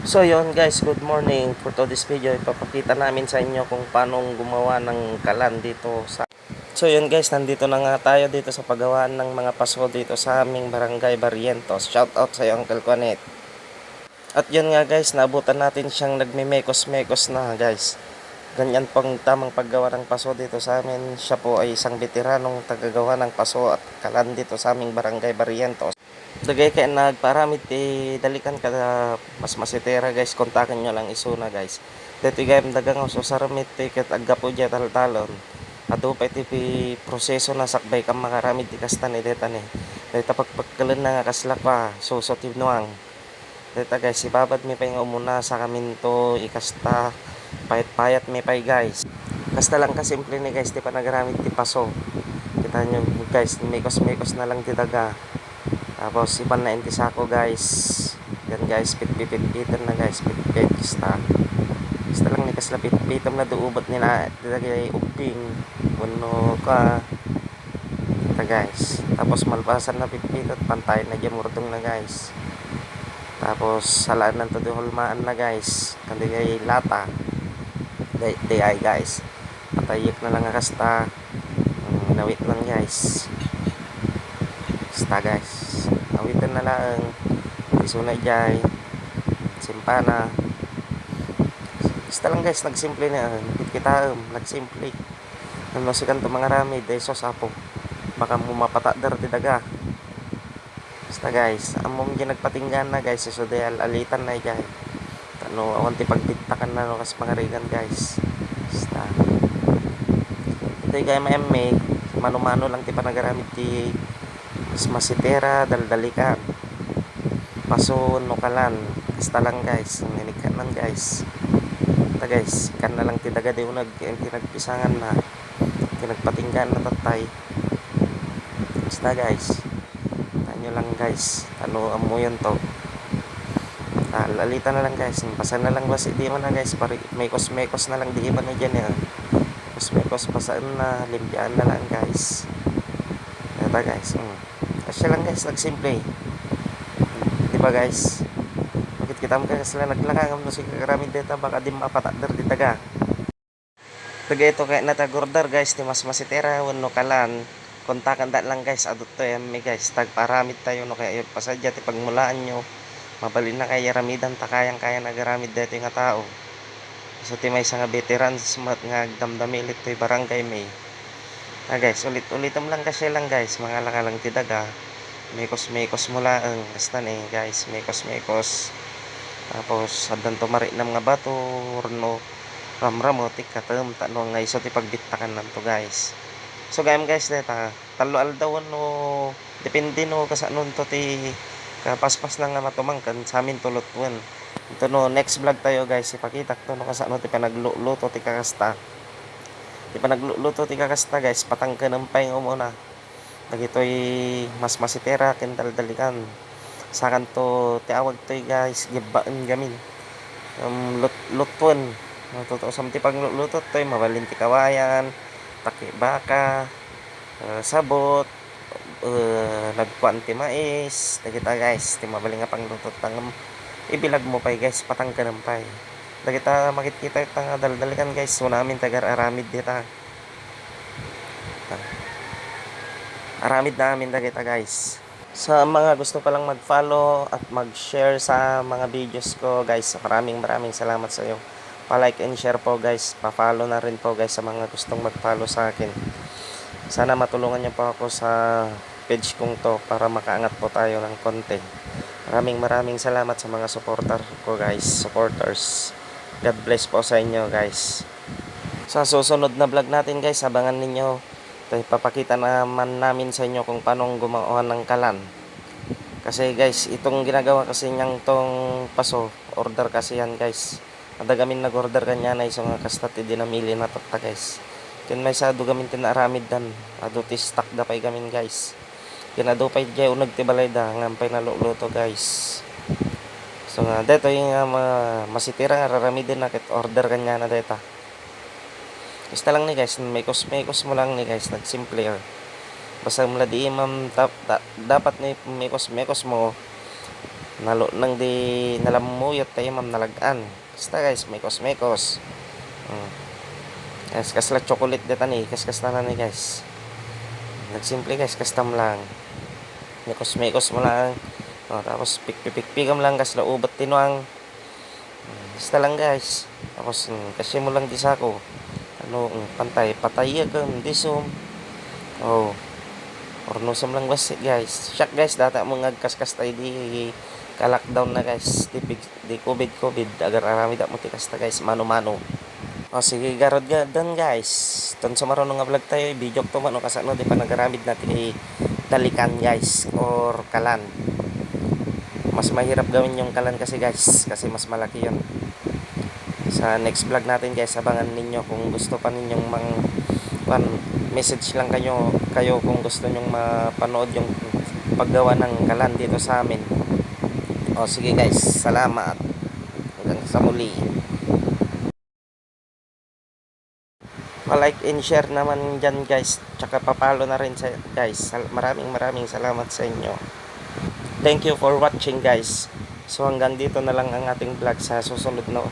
So yun guys, good morning. For today's video, ipapakita namin sa inyo kung paano gumawa ng kalan dito sa... So yun guys, nandito na nga tayo dito sa paggawaan ng mga paso dito sa aming barangay Barrientos. Shout out sa iyo Uncle Conet. At yun nga guys, naabutan natin siyang nagmimekos-mekos na guys. Ganyan pong tamang paggawa ng paso dito sa amin. Siya po ay isang veteranong tagagawa ng paso at kalan dito sa aming barangay Barrientos. Dagay kay nagparamit dalikan ka mas masitera guys, kontakan nyo lang isuna guys. Dito gayam dagang so saramit ket agga po dya taltalon. Ato pa iti proseso na sakbay kam makaramit ti kasta ni deta ni. Dito pagpagkalan na nga kaslak pa susot nuang. Dito guys, ibabad mi pa nga umuna sa kaminto ikasta payat-payat mi pay guys. Kasta lang kasimple ni guys, di pa nagaramit ti paso. Kita nyo guys, mekos-mekos na lang ti daga. Tapos iban na intisako guys. Yan guys, pitpitan na guys, pitpit kista. Kista lang ni kasla pitpitam na duubot nila dilagay uping puno ka. Ito guys. Tapos malpasan na pitpitat pantay na jamurdong na guys. Tapos salaan ng todo hulmaan na guys. Kandigay lata. Day ay guys. Patayik na lang kasta. Nawit lang guys. Kasta guys. Nawitan na lang. Isunay jay. Simpana. Basta lang guys, nagsimple na. Kita nagsimple. Nanusikan to mga rami. Dahil so sapo. Baka mumapatadar ti daga. Basta guys. Among dyan nagpatinggan na guys. So dahil alitan na jay. Ano, awan ti pagpintakan na no. Kas mga rigan guys. Basta. Ito yung gaya ma-eme. Mano-mano lang ti panagaramit ti mas masitera, daldalikan. Paso nukalan. Basta lang guys. Nanikan lang guys. Ito guys. Ikan na lang tidaga di unag. Tinagpisangan na. Tinagpatinggan na tatay. Basta guys. Tanyo lang guys. Ano amo yun to. Lalita na lang guys. Pasan na lang basi. Di man na guys. Mekos-mekos na lang. Di man na dyan eh. Mekos-mekos pasaan na. Limbyaan na lang guys. Ito guys. Asya lang guys. Nagsimple. Diba guys? Bakit kita mo kasi lang naglakangam no sige karamid dito. Baka di mapatadar di taga. Taga ito kaya natagordar guys. Di mas masitera. Wano kalan. Kontakan da lang guys. Adot to yan may guys. Tagparamid tayo no kaya pasadya. Ti pagmulaan nyo. Mabalin na kaya ramidan. Takayang kaya nagaramid dito yung tao. So ti may isang veterans. Nga damdamilit to yung barangay may. Guys, ulit-ulitam lang kasi lang guys, mga lakalang tidaga. Mekos-mekos mula ang kastan eh guys, mekos-mekos. Tapos adan tumari ng mga bato, no ramramo tikatam tanong nga iso ti pagbitakan nanto guys. So guys, deta talo aldawon no depende no kasanon to ti kapaspas na nga matumangkan sa amin tulotwan. Ito no next vlog tayo guys, ipakita ko no kasano ti panagluto ti kakasta. Di pa nagluluto ti kakasta guys, patangka ng paing umuna. Dagitoy mas masitera kendaldalikan. Sakan to tiawag toy guys, gibaan gamin. Lutpon. Totoo sam ti pagluluto toy mabalin ti kawayan, taki baka, sabot, nagkuan ti mais, dagita guys, ti mabalin nga panglutot tangem ibilag mo pay guys, patangka ng pay. Kita makikita itang daldalikan guys. So namin tagar aramid dita. Aramid namin kita guys. Sa mga gusto pa lang mag-follow at mag-share sa mga videos ko guys, maraming salamat sa iyo. Pa-like and share po guys. Pa-follow na rin po guys sa mga gustong mag-follow sa akin. Sana matulungan niyo po ako sa page kong to para makaangat po tayo ng konti. Maraming salamat sa mga supporter ko guys, supporters. God bless po sa inyo guys. Sa susunod na vlog natin guys, abangan ninyo. Papakita naman namin sa inyo kung paano gumawa ng kalan. Kasi guys, itong ginagawa kasi niyang tong paso, order kasi yan guys. Adagamin nag-order kanya na isang kastat dinamili na tatta guys. Kin may sa dugamin tinaramid dan. Aduti stock da pay gamin guys. Kinado pay jay unag tibalay da ngampay na luluto guys. So nga dito yung masitira nga raramidin na kit order kanya na dito. Basta lang ni guys, mekos mo lang ni guys, nagsimple. Basta mula di imam dapat ni mekos mo Nalo nang di nalamuyot tayo ma'am nalagaan. Basta guys, mekos. Guys, kasla chocolate data ni, kas na ni guys. Nagsimple guys, custom lang. Mekos mo lang. Tapos pikpikpikam lang kasla ubat tinuang. Basta lang guys. Tapos kasi mo lang di sako. Patay kang disum. Ornosam lang guys. Shock guys, data mo ngagkaskas tayo di ka-lockdown na guys. Di COVID. Agar arami da mo tikasta guys, mano-mano. Sige, garod dan guys. Ton sa marunong nga vlog tayo, video to man o kasano di pa nagaramid natin dalikan guys or kalan. Mas mahirap gawin yung kalan kasi guys, kasi mas malaki yun. Sa next vlog natin guys, abangan ninyo kung gusto pa ninyong message lang kayo kung gusto nyong mapanood yung paggawa ng kalan dito sa amin. Sige guys, salamat. Hanggang sa muli. Pa-like and share naman dyan guys. Tsaka papalo na rin sa guys. Maraming salamat sa inyo. Thank you for watching guys. So hanggang dito na lang ang ating vlog. Sa susunod na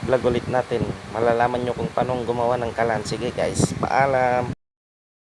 vlog ulit natin, malalaman nyo kung paano gumawa ng kalan. Sige guys, paalam.